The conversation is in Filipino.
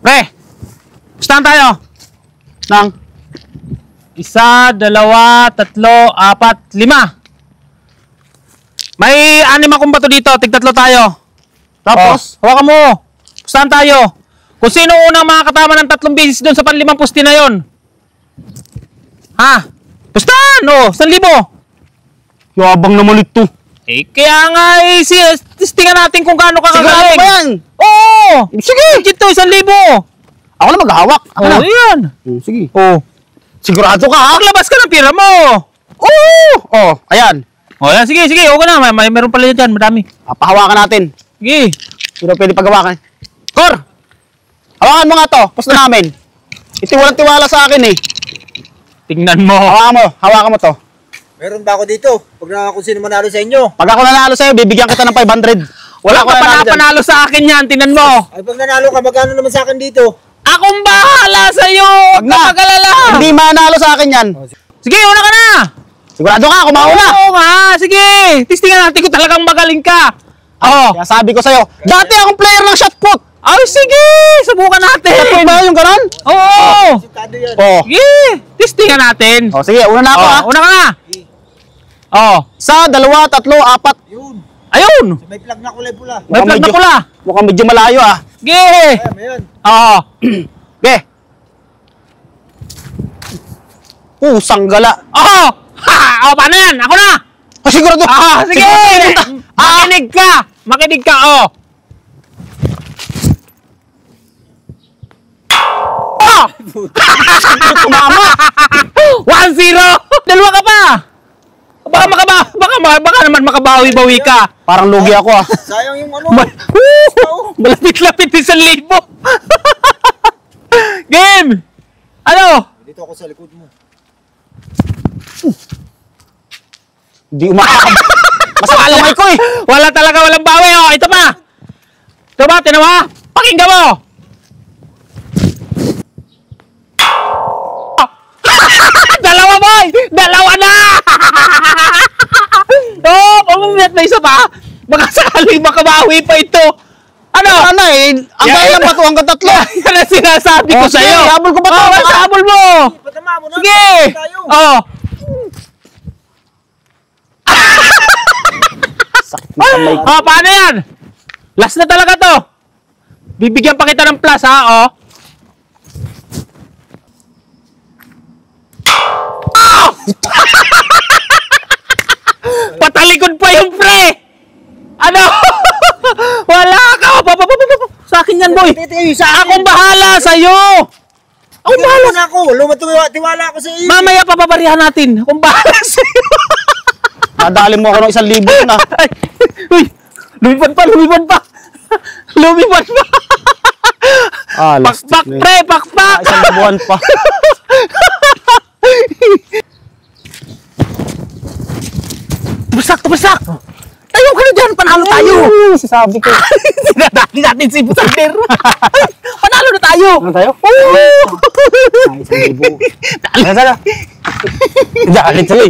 Pre, pustahan tayo. Nang 1, 2, 3, 4, 5. May 6 akong bato dito. Tig-3 tayo. Tapos, hawakan mo. Pustahan tayo. Kung sino unang makakatama ng 3 beses doon sa panlimang pusti na yon. Ha? Pustahan! O, 1,000. Yabang naman ito. Eh, kaya nga testingan natin kung gaano kakagaling. Sigurado ba yan? Oo! Sige! Dito, 1,000. Ako na maghahawak. Ako na. Yan. Sige. Oh. Sigurado ka, ha? Maglabas ka ng pira mo. Oo! Ayan. O, yan. Sige, sige. Okay na. Meron pala dyan. Madami. Pahawakan natin. Sige. Sino pwede paghawakan? Kor! Hawakan mo nga to. Pusto namin. Walang tiwala sa akin eh. Tingnan mo. Hawakan mo to. Meron ba ako dito? Pag kung sino manalo sa inyo. Pag ako nanalo sa'yo, bibigyan kita ng 500. Wala ka panalo sa akin yan. Tingnan mo. Ay, pag nanalo ka, magkano naman sa akin dito? Akong bahala sa'yo. Huwag ka mag-alala. Hindi manalo sa akin yan. Sige, una ka na. Sigurado ka, kumauna. Oo nga. Sige. Testingan natin kung talagang magaling ka. Kaya sabi ko sa'yo, dati akong player ng shot put. Ay, sige. Subukan natin. Shot put ba yung ganon? Oo. Sitado yan. Sige. Testingan natin. Sige, una na ako ha. Una ka na. 1, 2, 3, 4. Yun. Ayun. May plug na kulay pula. May plug na pula. Mukhang medyo malayo ha. Sige. Ayan. Ge. Sanggala. Ha! Paano yan? Ako na. Sigurado. Sige. Makinig ka. Makinig ka, Tumama. 1-0. Dalawa ka pa. Baka naman makabawi-bawi ka. Parang lugi ako ha. Sayang yung ano. Malapit-lapit 1,000. Game. Ano? Dito ako sa likod mo. Hindi umakakab. Masakit kamay ko eh. Wala talaga, walang bawi. Ito pa. Ito ba? Tinawa? Pakinggan mo. Dalawa, boy! Dalawa na! Pamamiyat na isa pa. Baka sakaling makabawi pa ito. Ano? Ano eh? Ang kaya ba ito hanggang 3? Yan ang sinasabi ko sa'yo. Habol ko ba ito? Habol mo. Patama mo na. Sige. Sakit na kamay ko. Paano yan? Last na talaga to. Bibigyan pa kita ng plus, ha? Patalikod pa yung pre! Ano? Wala ka! Sa akin yan, boy! Akong bahala sa'yo! Akong bahala na ako. Tiwala ako sa iyo. Mamaya papabarihan natin. Akong bahala sa'yo! Nadali mo ako ng 1,000 na. Uy! Lumipad pa! Lumipad pa! Lumipad pa! Pakpak, pre! Pakpak! 1,000 pa. Tumasak! Tayo ka na dyan! Panalo tayo! Sasabi ko. Sinadali natin si Busander! Panalo na tayo! Ano tayo? Oo! Ay, 1,000. Dali. Dali. Dali.